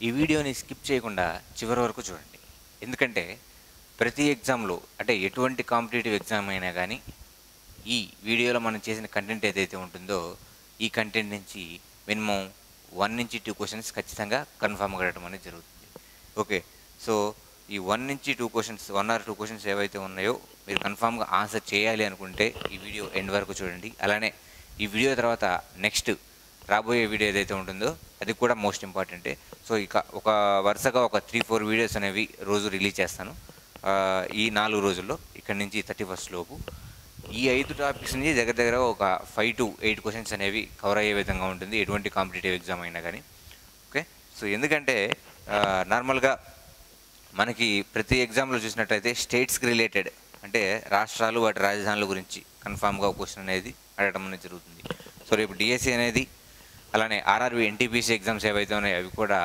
ఈ వీడియోని స్కిప్ చేయకుండా చివరి వరకు చూడండి. ఎందుకంటే ప్రతి ఎగ్జామ్లో అంటే ఎటువంటి కాంపిటేటివ్ ఎగ్జామ్ అయినా కానీ ఈ వీడియోలో మనం చేసిన కంటెంట్ ఏదైతే ఉంటుందో ఈ కంటెంట్ నుంచి మినిమం 1 నుంచి 2 క్వశ్చన్స్ ఖచ్చితంగా కన్ఫామ్గా అడగడం అనేది జరుగుతుంది. ఓకే, సో ఈ 1 నుంచి 2 క్వశ్చన్స్ 1 ఆర్ 2 క్వశ్చన్స్ ఏవైతే ఉన్నాయో మీరు కన్ఫామ్గా ఆన్సర్ చేయాలి అనుకుంటే ఈ వీడియో ఎండ్ వరకు చూడండి. అలానే ఈ వీడియో తర్వాత నెక్స్ట్ రాబోయే వీడియో ఏదైతే ఉంటుందో అది కూడా మోస్ట్ ఇంపార్టెంటే. సో ఇక వరుసగా ఒక 3-4 వీడియోస్ అనేవి రోజు రిలీజ్ చేస్తాను ఈ 4 రోజుల్లో, ఇక్కడి నుంచి 31st లోపు. ఈ 5 టాపిక్స్ నుంచి దగ్గర దగ్గర ఒక 5 to 8 క్వశ్చన్స్ అనేవి కవర్ అయ్యే విధంగా ఉంటుంది ఎటువంటి కాంపిటేటివ్ ఎగ్జామ్ అయినా కానీ. ఓకే, సో ఎందుకంటే నార్మల్గా మనకి ప్రతి ఎగ్జామ్లో చూసినట్టయితే స్టేట్స్కి రిలేటెడ్ అంటే రాష్ట్రాలు వాటి రాజధానుల గురించి కన్ఫామ్గా ఒక క్వశ్చన్ అనేది అడగడం అనేది జరుగుతుంది. సో రేపు డిఎస్సి అనేది అలానే ఆర్ఆర్బి ఎన్టీపీసీ ఎగ్జామ్స్ ఏవైతే ఉన్నాయో అవి కూడా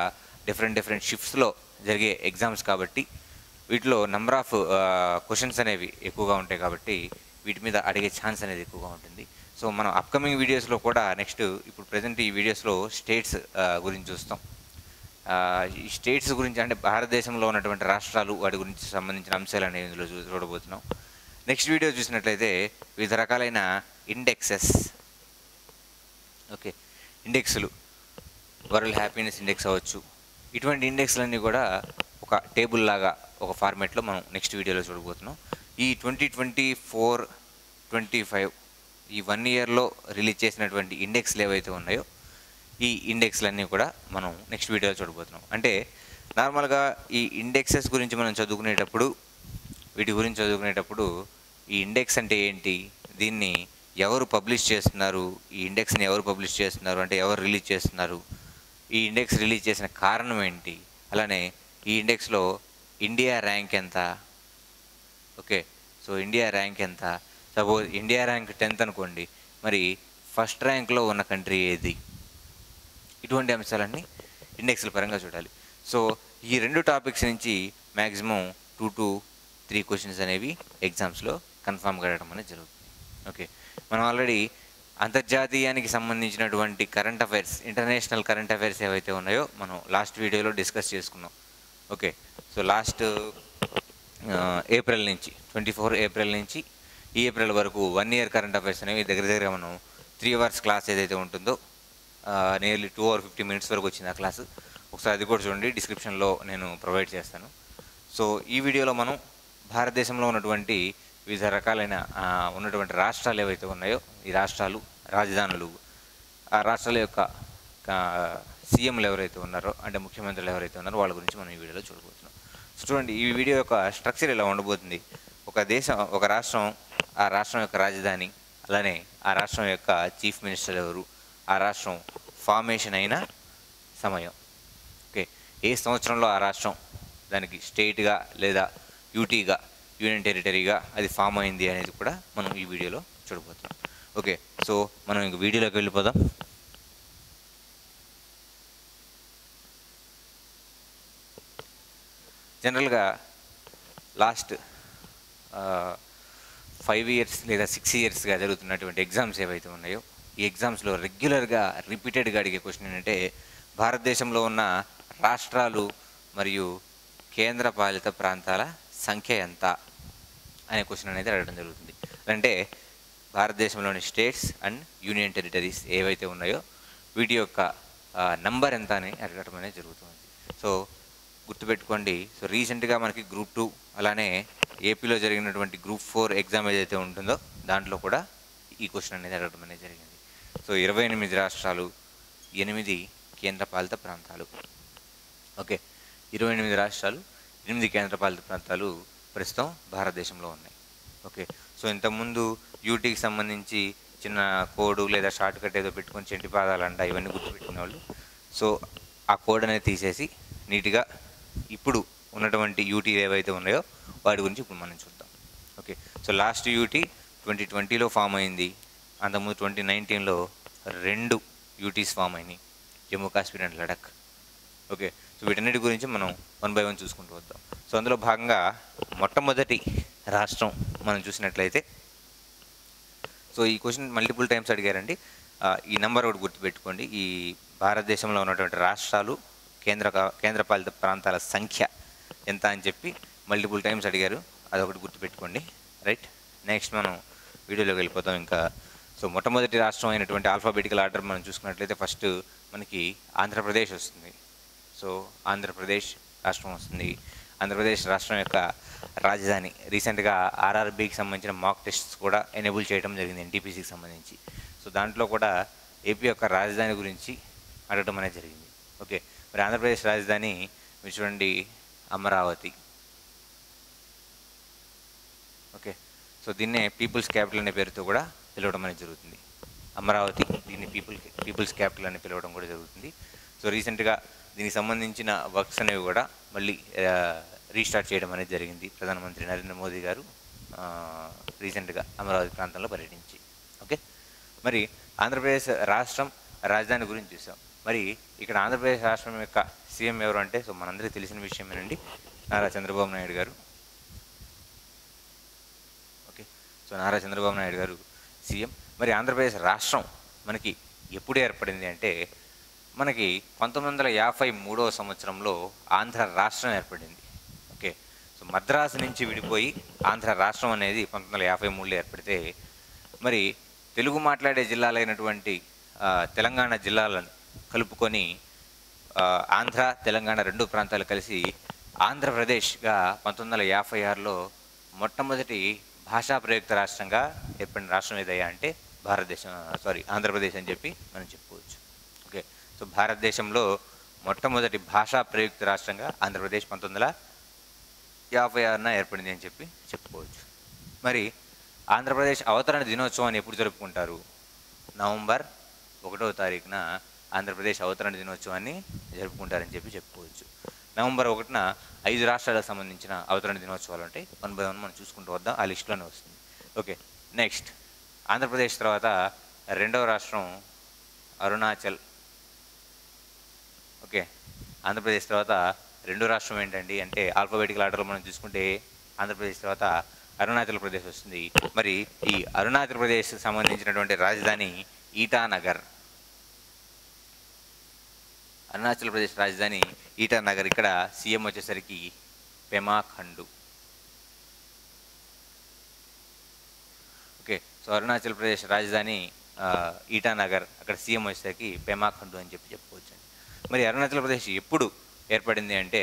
డిఫరెంట్ షిఫ్ట్స్లో జరిగే ఎగ్జామ్స్ కాబట్టి వీటిలో నెంబర్ ఆఫ్ క్వశ్చన్స్ అనేవి ఎక్కువగా ఉంటాయి కాబట్టి వీటి మీద అడిగే ఛాన్స్ అనేది ఎక్కువగా ఉంటుంది. సో మనం అప్కమింగ్ వీడియోస్లో కూడా నెక్స్ట్ ఇప్పుడు ప్రజెంట్ ఈ వీడియోస్లో స్టేట్స్ గురించి చూస్తాం. ఈ స్టేట్స్ గురించి అంటే భారతదేశంలో ఉన్నటువంటి రాష్ట్రాలు వాటి గురించి సంబంధించిన అంశాలు అనేవి ఇందులో చూడబోతున్నాం. నెక్స్ట్ వీడియో చూసినట్లయితే వివిధ రకాలైన ఇండెక్సెస్, ఓకే, ఇండెక్స్లు, వరల్డ్ హ్యాపీనెస్ ఇండెక్స్ అవ్వచ్చు, ఇటువంటి ఇండెక్స్లన్నీ కూడా ఒక టేబుల్ లాగా ఒక ఫార్మేట్లో మనం నెక్స్ట్ వీడియోలో చూడబోతున్నాం. ఈ 2024-25 ఈ 1 ఇయర్లో రిలీజ్ చేసినటువంటి ఇండెక్స్లు ఏవైతే ఉన్నాయో ఈ ఇండెక్స్లన్నీ కూడా మనం నెక్స్ట్ వీడియోలో చూడబోతున్నాం. అంటే నార్మల్గా ఈ ఇండెక్సెస్ గురించి మనం చదువుకునేటప్పుడు ఈ ఇండెక్స్ అంటే ఏంటి, దీన్ని ఎవరు పబ్లిష్ చేస్తున్నారు, ఈ ఇండెక్స్ని ఎవరు పబ్లిష్ చేస్తున్నారు అంటే ఎవరు రిలీజ్ చేస్తున్నారు, ఈ ఇండెక్స్ రిలీజ్ చేసిన కారణం ఏంటి, అలానే ఈ ఇండెక్స్లో ఇండియా ర్యాంక్ ఎంత. ఓకే, సో ఇండియా ర్యాంక్ ఎంత, సపోజ్ ఇండియా ర్యాంక్ 10th అనుకోండి, మరి ఫస్ట్ ర్యాంక్లో ఉన్న కంట్రీ ఏది, ఇటువంటి అంశాలన్నీ ఇండెక్స్ల పరంగా చూడాలి. సో ఈ 2 టాపిక్స్ నుంచి మ్యాక్సిమం 2 to 3 క్వశ్చన్స్ అనేవి ఎగ్జామ్స్లో కన్ఫామ్గా అడగడం అనేది జరుగుతుంది. ఓకే, మనం ఆల్రెడీ అంతర్జాతీయానికి సంబంధించినటువంటి current affairs, international current affairs ఏవైతే ఉన్నాయో మనం లాస్ట్ వీడియోలో డిస్కస్ చేసుకున్నాం. ఓకే, సో లాస్ట్ ఏప్రిల్ నుంచి 24 ఏప్రిల్ నుంచి ఈ ఏప్రిల్ వరకు 1 ఇయర్ కరెంట్ అఫైర్స్ అనేవి దగ్గర మనం 3 hours క్లాస్ ఏదైతే ఉంటుందో నియర్లీ 2 or 50 minutes వరకు వచ్చింది ఆ క్లాసు. ఒకసారి అది కూడా చూడండి, డిస్క్రిప్షన్లో నేను ప్రొవైడ్ చేస్తాను. సో ఈ వీడియోలో మనం భారతదేశంలో ఉన్నటువంటి వివిధ రకాలైన ఉన్నటువంటి రాష్ట్రాలు ఏవైతే ఉన్నాయో ఈ రాష్ట్రాలు, రాజధానులు, ఆ రాష్ట్రాల యొక్క సీఎంలు ఎవరైతే ఉన్నారో అంటే ముఖ్యమంత్రులు ఎవరైతే ఉన్నారో వాళ్ళ గురించి మనం ఈ వీడియోలో చూడబోతున్నాం. సో చూడండి, ఈ వీడియో యొక్క స్ట్రక్చర్ ఇలా ఉండబోతుంది. ఒక రాష్ట్రం, ఆ రాష్ట్రం యొక్క రాజధాని, అలానే ఆ రాష్ట్రం యొక్క చీఫ్ మినిస్టర్ ఎవరు, ఆ రాష్ట్రం ఫార్మేషన్ అయిన సమయం, ఓకే, ఏ సంవత్సరంలో ఆ రాష్ట్రం దానికి స్టేట్గా లేదా యూటీగా, యూనియన్ టెరిటరీగా అది ఫామ్ అయింది అనేది కూడా మనం ఈ వీడియోలో చూడబోతున్నాం. ఓకే, సో మనం ఇంక వీడియోలోకి వెళ్ళిపోదాం. జనరల్గా లాస్ట్ 5 years లేదా 6 yearsగా జరుగుతున్నటువంటి ఎగ్జామ్స్ ఏవైతే ఉన్నాయో ఈ ఎగ్జామ్స్లో రెగ్యులర్గా రిపీటెడ్గా అడిగే క్వశ్చన్ ఏంటంటే భారతదేశంలో ఉన్న రాష్ట్రాలు మరియు కేంద్రపాలిత ప్రాంతాల సంఖ్య ఎంత అనే క్వశ్చన్ అనేది అడగడం జరుగుతుంది. అంటే భారతదేశంలోని స్టేట్స్ అండ్ యూనియన్ టెరిటరీస్ ఏవైతే ఉన్నాయో వీటి యొక్క నంబర్ ఎంత అని అడగడం అనేది జరుగుతుంది. సో గుర్తుపెట్టుకోండి, సో రీసెంట్గా మనకి Group 2 అలానే ఏపీలో జరిగినటువంటి Group 4 ఎగ్జామ్ ఏదైతే ఉంటుందో దాంట్లో కూడా ఈ క్వశ్చన్ అనేది అడగడం అనేది జరిగింది. సో 28 రాష్ట్రాలు, 8 కేంద్రపాలిత ప్రాంతాలు. ఓకే, 28 రాష్ట్రాలు, 8 కేంద్రపాలిత ప్రాంతాలు ప్రస్తుతం భారతదేశంలో ఉన్నాయి. ఓకే, సో ఇంతకుముందు యూటీకి సంబంధించి చిన్న కోడ్ లేదా షార్ట్ కట్ ఏదో పెట్టుకొని చెంటి పాదాలంట ఇవన్నీ గుర్తుపెట్టుకునే వాళ్ళు. సో ఆ కోడ్ అనేది తీసేసి నీట్గా ఇప్పుడు ఉన్నటువంటి యూటీ ఏవైతే ఉన్నాయో వాటి గురించి ఇప్పుడు మనం చూద్దాం. ఓకే, సో లాస్ట్ యూటీ 2020లో ఫామ్ అయింది, అంతకుముందు 2019లో 2 యూటీస్ ఫామ్ అయినాయి, Jammu Kashmir and Ladakh. Okay, so వీటన్నిటి గురించి మనం 1 by 1 చూసుకుంటూ వద్దాం. సో అందులో భాగంగా మొట్టమొదటి రాష్ట్రం మనం చూసినట్లయితే, సో ఈ క్వశ్చన్ మల్టిపుల్ టైమ్స్ అడిగారండి. ఈ నెంబర్ ఒకటి గుర్తుపెట్టుకోండి, ఈ భారతదేశంలో ఉన్నటువంటి రాష్ట్రాలు, కేంద్రపాలిత ప్రాంతాల సంఖ్య ఎంత అని చెప్పి మల్టిపుల్ టైమ్స్ అడిగారు, అదొకటి గుర్తుపెట్టుకోండి. రైట్, నెక్స్ట్ మనం వీడియోలోకి వెళ్ళిపోతాం ఇంకా. సో మొట్టమొదటి రాష్ట్రం అయినటువంటి ఆల్ఫాబెటికల్ ఆర్డర్ మనం చూసుకున్నట్లయితే ఫస్ట్ మనకి ఆంధ్రప్రదేశ్ వస్తుంది. సో ఆంధ్రప్రదేశ్ రాష్ట్రం వస్తుంది. ఆంధ్రప్రదేశ్ రాష్ట్రం యొక్క రాజధాని రీసెంట్గా ఆర్ఆర్బీకి సంబంధించిన మాక్ టెస్ట్స్ కూడా ఎనేబుల్ చేయడం జరిగింది ఎన్టీపీసీకి సంబంధించి. సో దాంట్లో కూడా ఏపీ యొక్క రాజధాని గురించి అడగడం అనేది జరిగింది. ఓకే, మరి ఆంధ్రప్రదేశ్ రాజధాని మీరు చూడండి అమరావతి. ఓకే, సో దీన్నే పీపుల్స్ క్యాపిటల్ అనే పేరుతో కూడా పిలవడం అనేది జరుగుతుంది. అమరావతి, దీన్ని పీపుల్స్ క్యాపిటల్ అని పిలవడం కూడా జరుగుతుంది. సో రీసెంట్గా దీనికి సంబంధించిన వర్క్స్ అనేవి కూడా మళ్ళీ రీస్టార్ట్ చేయడం అనేది జరిగింది. ప్రధానమంత్రి నరేంద్ర మోదీ గారు రీసెంట్గా అమరావతి ప్రాంతంలో పర్యటించి. ఓకే, మరి ఆంధ్రప్రదేశ్ రాష్ట్రం రాజధాని గురించి చూసాం. మరి ఇక్కడ ఆంధ్రప్రదేశ్ రాష్ట్రం యొక్క సీఎం ఎవరు అంటే, సో మనందరికీ తెలిసిన విషయమేనండి, నారా చంద్రబాబు నాయుడు గారు. ఓకే, సో నారా చంద్రబాబు నాయుడు గారు సీఎం. మరి ఆంధ్రప్రదేశ్ రాష్ట్రం మనకి ఎప్పుడు ఏర్పడింది అంటే, మనకి 1953వ సంవత్సరంలో ఆంధ్ర రాష్ట్రం ఏర్పడింది. ఓకే, సో మద్రాసు నుంచి విడిపోయి ఆంధ్ర రాష్ట్రం అనేది 1953లో ఏర్పడితే, మరి తెలుగు మాట్లాడే జిల్లాలైనటువంటి తెలంగాణ జిల్లాలను కలుపుకొని ఆంధ్ర తెలంగాణ రెండు ప్రాంతాలు కలిసి ఆంధ్రప్రదేశ్గా 1956లో మొట్టమొదటి భాషా ప్రయుక్త రాష్ట్రంగా ఏర్పడిన రాష్ట్రం ఏదయ్యా అంటే ఆంధ్రప్రదేశ్ అని చెప్పి మనం చెప్పుకోవచ్చు. ఓకే, సో భారతదేశంలో మొట్టమొదటి భాషా ప్రయుక్త రాష్ట్రంగా ఆంధ్రప్రదేశ్ 1956న ఏర్పడింది అని చెప్పి చెప్పుకోవచ్చు. మరి ఆంధ్రప్రదేశ్ అవతరణ దినోత్సవాన్ని ఎప్పుడు జరుపుకుంటారు? నవంబర్ 1వ తారీఖున ఆంధ్రప్రదేశ్ అవతరణ దినోత్సవాన్ని జరుపుకుంటారని చెప్పి చెప్పుకోవచ్చు. నవంబర్ 1న 5 రాష్ట్రాలకు సంబంధించిన అవతరణ దినోత్సవాలు ఉంటాయి. 1 by 1 మనం చూసుకుంటూ వద్దాం, ఆ లిస్టులోనే వస్తుంది. ఓకే, నెక్స్ట్ ఆంధ్రప్రదేశ్ తర్వాత రెండవ రాష్ట్రం అరుణాచల్. ఓకే, ఆంధ్రప్రదేశ్ తర్వాత రెండో రాష్ట్రం ఏంటండి అంటే, ఆల్ఫాబెటికల్ ఆర్డర్లో మనం చూసుకుంటే ఆంధ్రప్రదేశ్ తర్వాత అరుణాచల్ ప్రదేశ్ వస్తుంది. మరి ఈ అరుణాచల్ ప్రదేశ్ సంబంధించినటువంటి రాజధాని ఈటానగర్. అరుణాచల్ ప్రదేశ్ రాజధాని ఈటానగర్. ఇక్కడ సీఎం వచ్చేసరికి పెమా ఖండు. ఓకే, సో అరుణాచల్ ప్రదేశ్ రాజధాని ఈటానగర్, అక్కడ సీఎం వచ్చేసరికి పెమా ఖండు అని చెప్పి చెప్పుకోవచ్చు. మరి అరుణాచల్ ప్రదేశ్ ఎప్పుడు ఏర్పడింది అంటే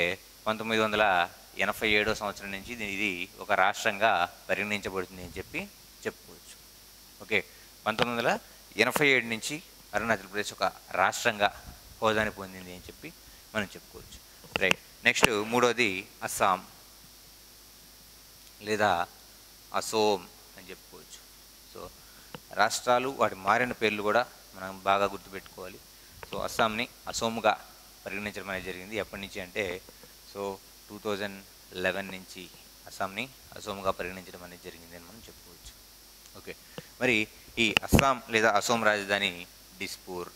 1987వ సంవత్సరం నుంచి ఇది ఒక రాష్ట్రంగా పరిగణించబడుతుంది అని చెప్పి చెప్పుకోవచ్చు. ఓకే, 1987 నుంచి అరుణాచల్ ప్రదేశ్ ఒక రాష్ట్రంగా హోదాని పొందింది అని చెప్పి మనం చెప్పుకోవచ్చు. రైట్, నెక్స్ట్ మూడోది అస్సాం లేదా అసోం అని చెప్పుకోవచ్చు. సో రాష్ట్రాలు వాటి మారిన పేర్లు కూడా మనం బాగా గుర్తుపెట్టుకోవాలి. సో అస్సాంని అసోమ్గా పరిగణించడం అనేది జరిగింది. ఎప్పటి నుంచి అంటే, సో 2011 నుంచి అస్సాంని అసోమ్గా పరిగణించడం అనేది జరిగింది అని మనం చెప్పుకోవచ్చు. ఓకే, మరి ఈ అస్సాం లేదా అసోం రాజధాని డిస్పూర్.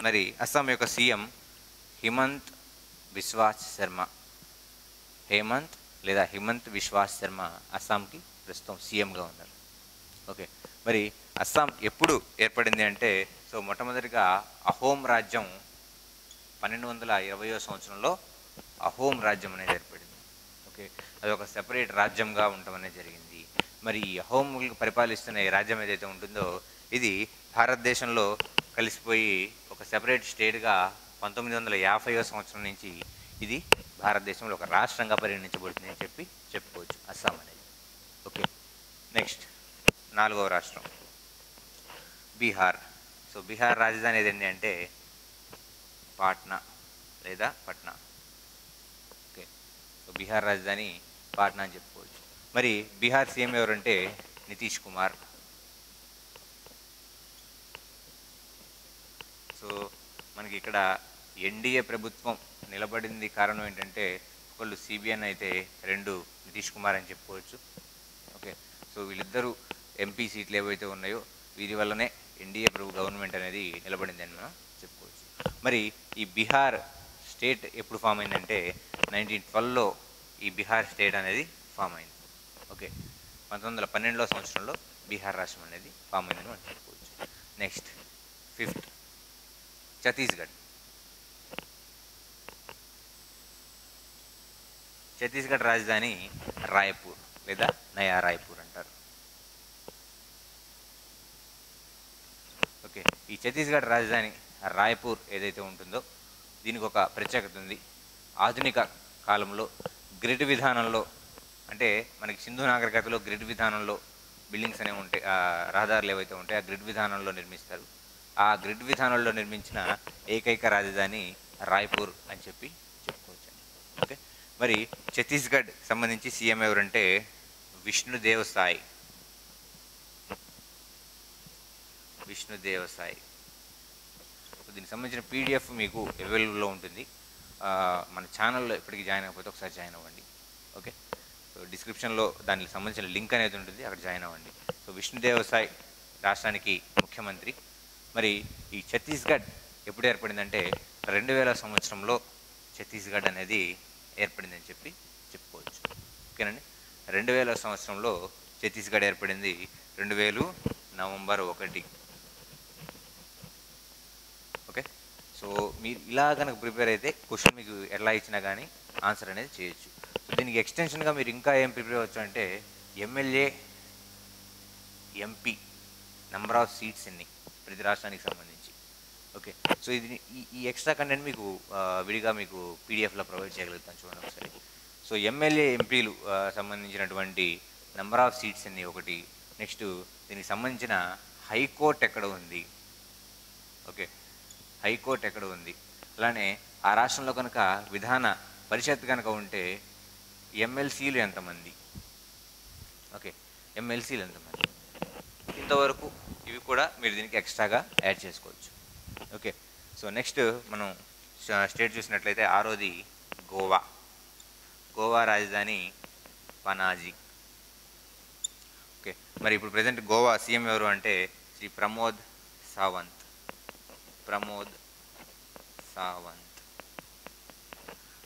మరి అస్సాం యొక్క సీఎం హిమంత్ బిశ్వాస్ శర్మ. హిమంత్ బిశ్వాస్ శర్మ అస్సాంకి ప్రస్తుతం సీఎంగా ఉన్నారు. ఓకే, మరి అస్సాం ఎప్పుడు ఏర్పడింది అంటే, సో మొట్టమొదటిగా అహోం రాజ్యం 1220వ సంవత్సరంలో అహోం రాజ్యం అనేది ఏర్పడింది. ఓకే, అది ఒక సెపరేట్ రాజ్యంగా ఉండటం అనేది జరిగింది. మరి ఈ అహోములకు పరిపాలిస్తున్న ఈ రాజ్యం ఏదైతే ఉంటుందో, ఇది భారతదేశంలో కలిసిపోయి ఒక సెపరేట్ స్టేట్గా 1950వ సంవత్సరం నుంచి ఇది భారతదేశంలో ఒక రాష్ట్రంగా పరిగణించబడుతుంది అని చెప్పి చెప్పుకోవచ్చు అస్సాం అనేది. ఓకే, నెక్స్ట్ 4వ రాష్ట్రం బీహార్. సో బీహార్ రాజధాని ఏదండి అంటే పాట్నా లేదా పట్నా. ఓకే, సో బీహార్ రాజధాని పాట్నా అని చెప్పుకోవచ్చు. మరి బీహార్ సీఎం ఎవరంటే నితీష్ కుమార్. సో మనకి ఇక్కడ ఎన్డీఏ ప్రభుత్వం నిలబడింది కారణం ఏంటంటే, ఒకళ్ళు సిబిఎన్ అయితే రెండు నితీష్ కుమార్ అని చెప్పుకోవచ్చు. ఓకే, సో వీళ్ళిద్దరూ ఎంపీ సీట్లు ఏవైతే ఉన్నాయో వీరి వల్లనే ఎన్డీఏ గవర్నమెంట్ అనేది నిలబడింది అని మనం చెప్పుకోవచ్చు. మరి ఈ బీహార్ స్టేట్ ఎప్పుడు ఫామ్ అయిందంటే 1912లో ఈ బీహార్ స్టేట్ అనేది ఫామ్ అయింది. ఓకే, 1912వ సంవత్సరంలో బీహార్ రాష్ట్రం అనేది ఫామ్ అయిందని మనం చెప్పుకోవచ్చు. Next 5th Chhattisgarh. ఛత్తీస్గఢ్ రాజధాని రాయ్పూర్ లేదా నయా రాయ్పూర్ అంటారు. ఓకే, ఈ ఛత్తీస్గఢ్ రాజధాని రాయ్పూర్ ఏదైతే ఉంటుందో దీనికి ఒక ప్రత్యేకత ఉంది. ఆధునిక కాలంలో గ్రిడ్ విధానంలో, అంటే మనకి సింధు నాగరికతలో గ్రిడ్ విధానంలో బిల్డింగ్స్ అనేవి ఉంటాయి, రహదారులు ఏవైతే ఉంటాయి ఆ గ్రిడ్ విధానంలో నిర్మిస్తారు. ఆ గ్రిడ్ విధానంలో నిర్మించిన ఏకైక రాజధాని రాయ్పూర్ అని చెప్పి చెప్పుకోవచ్చు. ఓకే, మరి ఛత్తీస్గఢ్ సంబంధించి సీఎం ఎవరంటే విష్ణుదేవ్ సాయ్. దీనికి సంబంధించిన పీడిఎఫ్ మీకు అవైలబుల్లో ఉంటుంది. మన ఛానల్లో ఎప్పటికీ జాయిన్ అయిపోతే ఒకసారి జాయిన్ అవ్వండి. ఓకే, సో డిస్క్రిప్షన్లో దానికి సంబంధించిన లింక్ అనేది ఉంటుంది, అక్కడ జాయిన్ అవ్వండి. సో విష్ణుదేవ్ సాయ్ రాష్ట్రానికి ముఖ్యమంత్రి. మరి ఈ ఛత్తీస్గఢ్ ఎప్పుడు ఏర్పడిందంటే 2000 సంవత్సరంలో ఛత్తీస్గఢ్ అనేది ఏర్పడిందని చెప్పి చెప్పుకోవచ్చు. ఓకేనండి, 2000 సంవత్సరంలో ఛత్తీస్గఢ్ ఏర్పడింది. 2000 నవంబర్ 1. ఓకే, సో మీరు ఇలా కనుక ప్రిపేర్ అయితే క్వశ్చన్ మీకు ఎలా ఇచ్చినా కానీ ఆన్సర్ అనేది చేయొచ్చు. సో దీనికి ఎక్స్టెన్షన్గా మీరు ఇంకా ఏం ప్రిపేర్ అవ్వచ్చు అంటే MLA, MP number of seats ఎన్ని ప్రతి రాష్ట్రానికి సంబంధించి. ఓకే, సో ఇది ఈ ఎక్స్ట్రా కంటెంట్ మీకు విడిగా మీకు పీడిఎఫ్లో ప్రొవైడ్ చేయగలుగుతాను, చూడండి ఒకసారి. సో ఎమ్మెల్యే, ఎంపీలు సంబంధించినటువంటి నెంబర్ ఆఫ్ సీట్స్ ఎన్ని ఒకటి. నెక్స్ట్ దీనికి సంబంధించిన హైకోర్టు ఎక్కడ ఉంది. ఓకే, హైకోర్టు ఎక్కడ ఉంది. అలానే ఆ రాష్ట్రంలో కనుక విధాన పరిషత్ కనుక ఉంటే ఎమ్మెల్సీలు ఎంతమంది. ఓకే, ఎమ్మెల్సీలు ఎంతమంది. ఇంతవరకు ఇవి కూడా మీరు దీనికి ఎక్స్ట్రాగా యాడ్ చేసుకోవచ్చు. ఓకే, సో నెక్స్ట్ మనం స్టేట్ చూసినట్లయితే 6వది గోవా. గోవా రాజధాని పనాజీ. ఓకే, మరి ఇప్పుడు ప్రజెంట్ గోవా సీఎం ఎవరు అంటే శ్రీ ప్రమోద్ సావంత్.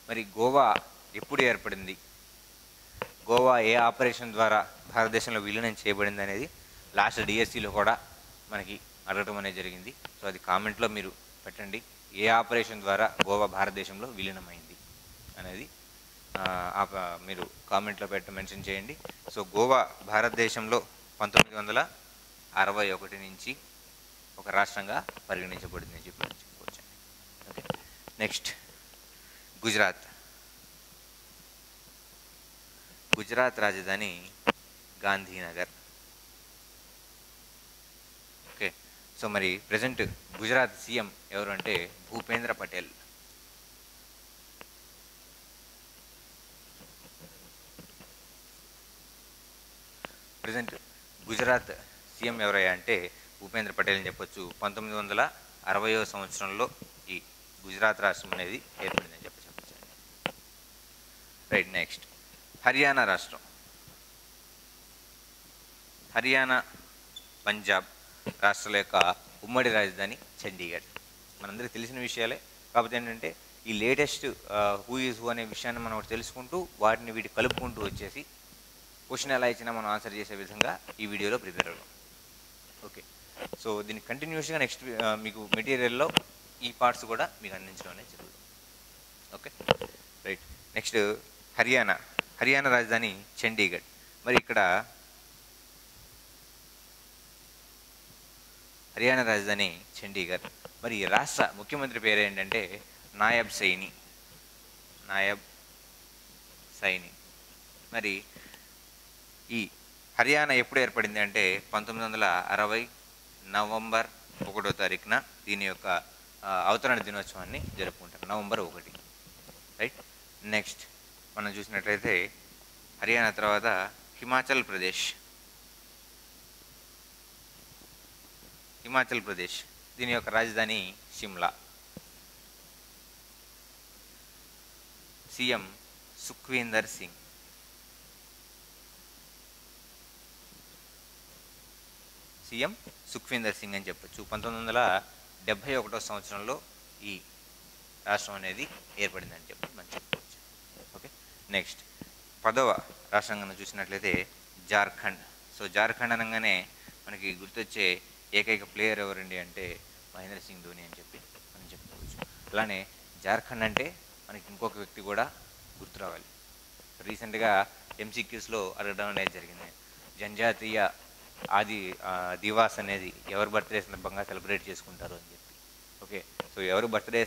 మరి గోవా ఎప్పుడు ఏర్పడింది, గోవా ఏ ఆపరేషన్ ద్వారా భారతదేశంలో విలీనం చేయబడింది అనేది లాస్ట్ డిఎస్సిలో కూడా మనకి అడగటం అనేది జరిగింది. సో అది కామెంట్లో మీరు పెట్టండి, ఏ ఆపరేషన్ ద్వారా గోవా భారతదేశంలో విలీనమైంది అనేది మీరు కామెంట్లో మెన్షన్ చేయండి. సో గోవా భారతదేశంలో 1961 నుంచి ఒక రాష్ట్రంగా పరిగణించబడింది అని చెప్పి మనం చెప్పుకోవచ్చు. ఓకే, నెక్స్ట్ గుజరాత్ రాజధాని గాంధీనగర్. ఓకే, సో మరి ప్రజెంట్ గుజరాత్ సీఎం ఎవరు అంటే భూపేంద్ర పటేల్. ప్రజెంట్ గుజరాత్ సీఎం ఎవరయ్యా అంటే భూపేంద్ర పటేల్ అని చెప్పొచ్చు. 1960వ సంవత్సరంలో ఈ గుజరాత్ రాష్ట్రం అనేది ఏర్పడిందని చెప్పచ్చు. రైట్, నెక్స్ట్ హర్యానా రాష్ట్రం. హర్యానా, పంజాబ్ రాష్ట్రాల యొక్క ఉమ్మడి రాజధాని చండీగఢ్. మనందరికీ తెలిసిన విషయాలే, కాకపోతే ఏంటంటే ఈ లేటెస్ట్ హూ ఈజ్ హూ అనే విషయాన్ని మనం తెలుసుకుంటూ వాటిని వీటి కలుపుకుంటూ వచ్చేసి క్వశ్చన్ ఎలా ఇచ్చినా మనం ఆన్సర్ చేసే విధంగా ఈ వీడియోలో ప్రిపేర్ అవ్వడం. ఓకే, సో దీన్ని కంటిన్యూస్గా నెక్స్ట్ మీకు మెటీరియల్లో ఈ పార్ట్స్ కూడా మీకు అందించడం అనేది జరుగుతుంది. ఓకే, రైట్, నెక్స్ట్ హర్యానా రాజధాని చండీగఢ్. మరి ఇక్కడ హర్యానా రాజధాని చండీగఢ్. మరి రాష్ట్ర ముఖ్యమంత్రి పేరు ఏంటంటే నాయబ్ సైని. మరి ఈ హర్యానా ఎప్పుడు ఏర్పడింది అంటే 1960 నవంబర్ 1వ తారీఖున దీని యొక్క అవతరణ దినోత్సవాన్ని జరుపుకుంటారు, నవంబర్ 1. రైట్, నెక్స్ట్ మనం చూసినట్లయితే హర్యానా తర్వాత హిమాచల్ ప్రదేశ్. దీని యొక్క రాజధాని షిమ్లా. సీఎం సుఖ్వీందర్ సింగ్. అని చెప్పొచ్చు. 1971వ సంవత్సరంలో ఈ రాష్ట్రం అనేది ఏర్పడిందని చెప్పి మనం చెప్పుకోవచ్చు. ఓకే, నెక్స్ట్ 10వ రాష్ట్రంగా చూసినట్లయితే జార్ఖండ్. సో జార్ఖండ్ అనగానే మనకి గుర్తొచ్చే ఏకైక ప్లేయర్ ఎవరండి అంటే మహేంద్ర సింగ్ ధోని అని చెప్పి మనం అలానే జార్ఖండ్ అంటే మనకి ఇంకొక వ్యక్తి కూడా గుర్తు రావాలి. రీసెంట్గా ఎంసీక్యూస్లో అడగడం అనేది జరిగింది. జనజాతీయ ఆది దివాస్ అనేది ఎవరి బర్త్డే సందర్భంగా సెలబ్రేట్ చేసుకుంటారు అని చెప్పి. ఓకే, సో ఎవరు బర్త్డే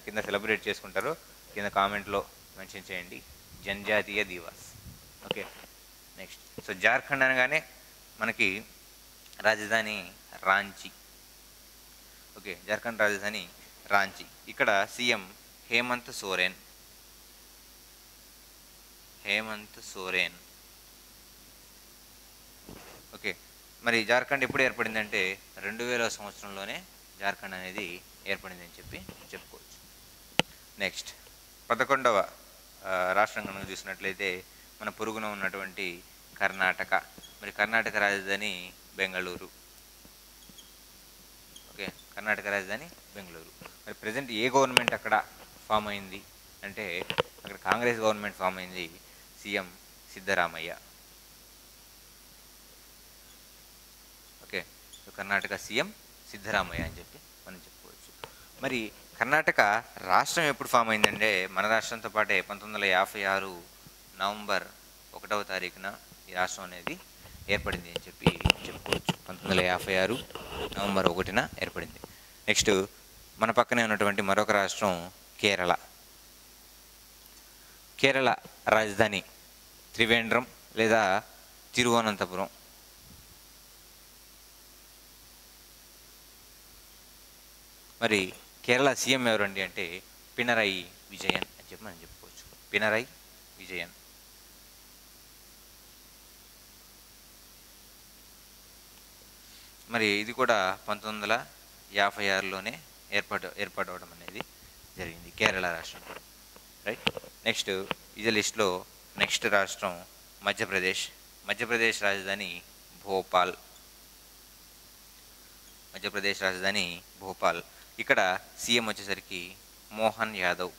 కింద సెలబ్రేట్ చేసుకుంటారో కింద కామెంట్లో మెన్షన్ చేయండి, Janjatiya Divas. Okay, next. So Jharkhand అనగానే మనకి రాజధాని రాంచీ. ఓకే, జార్ఖండ్ రాజధాని రాంచీ. ఇక్కడ సీఎం హేమంత్ సోరెన్. ఓకే, మరి జార్ఖండ్ ఎప్పుడు ఏర్పడిందంటే 2000 సంవత్సరంలోనే జార్ఖండ్ అనేది ఏర్పడింది అని చెప్పి చెప్పుకోవచ్చు. నెక్స్ట్ 11వ రాష్ట్రం కనుక చూసినట్లయితే మన పొరుగున ఉన్నటువంటి కర్ణాటక. మరి కర్ణాటక రాజధాని బెంగళూరు. ఓకే, కర్ణాటక రాజధాని బెంగళూరు. మరి ప్రజెంట్ ఏ గవర్నమెంట్ అక్కడ ఫామ్ అయింది అంటే అక్కడ కాంగ్రెస్ గవర్నమెంట్ ఫామ్ అయింది, CM Siddaramaiah. Okay, so Karnataka CM Siddaramaiah అని చెప్పి మనం చెప్పుకోవచ్చు. మరి కర్ణాటక రాష్ట్రం ఎప్పుడు ఫామ్ అయిందంటే మన రాష్ట్రంతో పాటే 1956 నవంబర్ 1వ తారీఖున ఈ రాష్ట్రం అనేది ఏర్పడింది అని చెప్పి చెప్పుకోవచ్చు. 1956 నవంబర్ 1న ఏర్పడింది. నెక్స్ట్ మన పక్కనే ఉన్నటువంటి మరొక రాష్ట్రం కేరళ. కేరళ రాజధాని త్రివేంద్రం లేదా తిరువనంతపురం. మరి కేరళ సీఎం ఎవరండి అంటే పినరయి విజయన్ అని చెప్పి మనం చెప్పుకోవచ్చు. పినరయి విజయన్. మరి ఇది కూడా 1956లోనే ఏర్పడవడం అనేది జరిగింది, కేరళ రాష్ట్రం కూడా. రైట్. నెక్స్ట్ ఇదే లిస్ట్లో నెక్స్ట్ రాష్ట్రం మధ్యప్రదేశ్. మధ్యప్రదేశ్ రాజధాని భోపాల్. మధ్యప్రదేశ్ రాజధాని భోపాల్. ఇక్కడ సీఎం వచ్చేసరికి మోహన్ యాదవ్.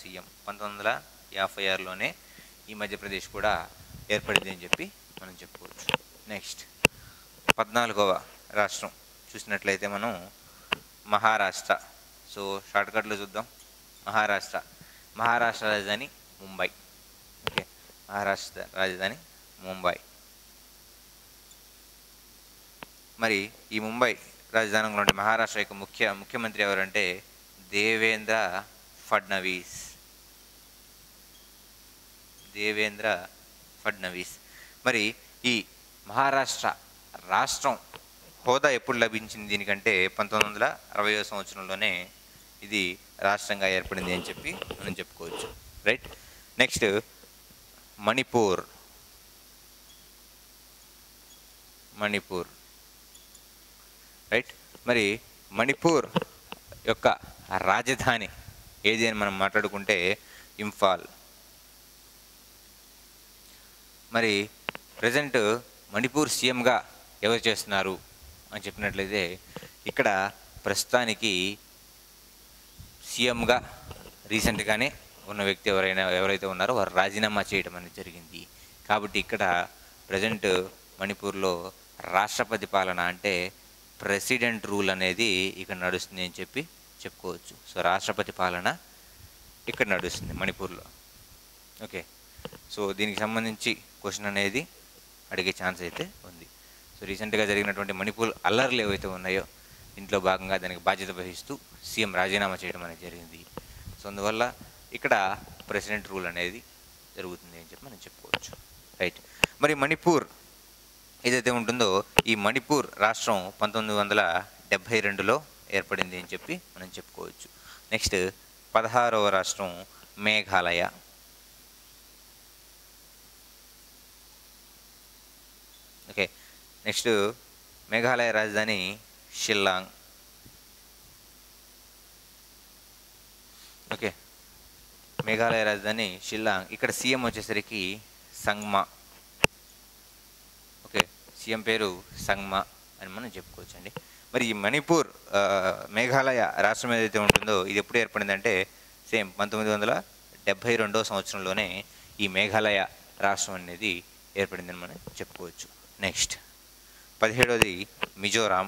సీఎం. 1956లోనే ఈ మధ్యప్రదేశ్ కూడా ఏర్పడింది అని చెప్పి మనం చెప్పుకోవచ్చు. నెక్స్ట్ 14వ రాష్ట్రం చూసినట్లయితే మనం మహారాష్ట్ర. సో షార్ట్కట్లో చూద్దాం. మహారాష్ట్ర రాజధాని ముంబై. ఓకే, మహారాష్ట్ర రాజధాని ముంబై. మరి ఈ ముంబై రాజధానిలో ఉండే మహారాష్ట్ర యొక్క ముఖ్యమంత్రి ఎవరంటే దేవేంద్ర ఫడ్నవీస్. మరి ఈ మహారాష్ట్ర రాష్ట్రం హోదా ఎప్పుడు లభించింది దీనికంటే 1960వ సంవత్సరంలోనే ఇది రాష్ట్రంగా ఏర్పడింది అని చెప్పి మనం చెప్పుకోవచ్చు. రైట్. నెక్స్ట్ మణిపూర్. రైట్. మరి మణిపూర్ యొక్క రాజధాని ఏది అని మనం మాట్లాడుకుంటే ఇంఫాల్. మరి ప్రజెంట్ మణిపూర్ సీఎంగా ఎవరు చేస్తున్నారు అని చెప్పినట్లయితే ఇక్కడ ప్రస్తుతానికి సీఎంగా రీసెంట్గానే ఉన్న వ్యక్తి ఎవరైతే ఉన్నారో వారు రాజీనామా చేయడం అనేది జరిగింది. కాబట్టి ఇక్కడ ప్రజెంట్ మణిపూర్లో రాష్ట్రపతి పాలన అంటే ప్రెసిడెంట్ రూల్ అనేది ఇక్కడ నడుస్తుంది అని చెప్పి చెప్పుకోవచ్చు. సో రాష్ట్రపతి పాలన ఇక్కడ నడుస్తుంది మణిపూర్లో. ఓకే, సో దీనికి సంబంధించి క్వశ్చన్ అనేది అడిగే ఛాన్స్ అయితే ఉంది. సో రీసెంట్గా జరిగినటువంటి మణిపూర్ అల్లర్లు ఏవైతే ఉన్నాయో ఇంట్లో భాగంగా దానికి బాధ్యత వహిస్తూ సీఎం రాజీనామా చేయడం అనేది జరిగింది. సో అందువల్ల ఇక్కడ ప్రెసిడెంట్ రూల్ అనేది జరుగుతుంది అని చెప్పి మనం చెప్పుకోవచ్చు. రైట్. మరి మణిపూర్ ఏదైతే ఉంటుందో ఈ మణిపూర్ రాష్ట్రం 1972లో ఏర్పడింది అని చెప్పి మనం చెప్పుకోవచ్చు. నెక్స్ట్ 16వ రాష్ట్రం మేఘాలయ. ఓకే, నెక్స్ట్ మేఘాలయ రాజధాని షిల్లాంగ్. ఓకే, మేఘాలయ రాజధాని షిల్లాంగ్. ఇక్కడ సీఎం వచ్చేసరికి సంగ్మా. ఓకే, సీఎం పేరు సంగ్మా అని మనం చెప్పుకోవచ్చండి. మరి ఈ మణిపూర్ మేఘాలయ రాష్ట్రం ఏదైతే ఉంటుందో ఇది ఎప్పుడు ఏర్పడిందంటే సేమ్ 1972వ సంవత్సరంలోనే ఈ మేఘాలయ రాష్ట్రం అనేది ఏర్పడిందని మనం చెప్పుకోవచ్చు. నెక్స్ట్ 17వది మిజోరాం.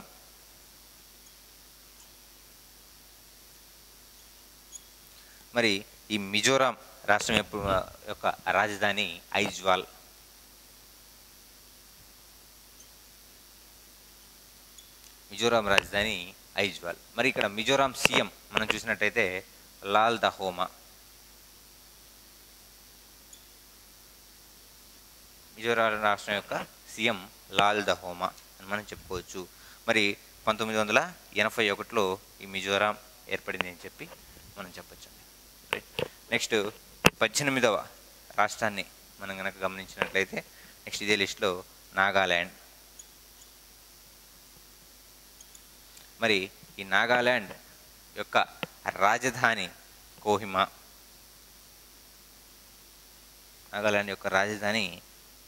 మరి ఈ మిజోరాం రాష్ట్రం యొక్క రాజధాని ఐజ్వాల్. మిజోరాం రాజధాని ఐజ్వాల్. మరి ఇక్కడ మిజోరాం సీఎం మనం చూసినట్టయితే లాల్ దహోమా. మిజోరాం రాష్ట్రం యొక్క సీఎం లాల్ దహోమా అని మనం చెప్పుకోవచ్చు. మరి 1981లో ఈ మిజోరాం ఏర్పడింది అని చెప్పి మనం చెప్పచ్చు. నెక్స్ట్ 18వ రాష్ట్రాన్ని మనం కనుక గమనించినట్లయితే నెక్స్ట్ ఇదే లిస్టులో నాగాల్యాండ్. మరి ఈ నాగాల్యాండ్ యొక్క రాజధాని కోహిమా. నాగాల్యాండ్ యొక్క రాజధాని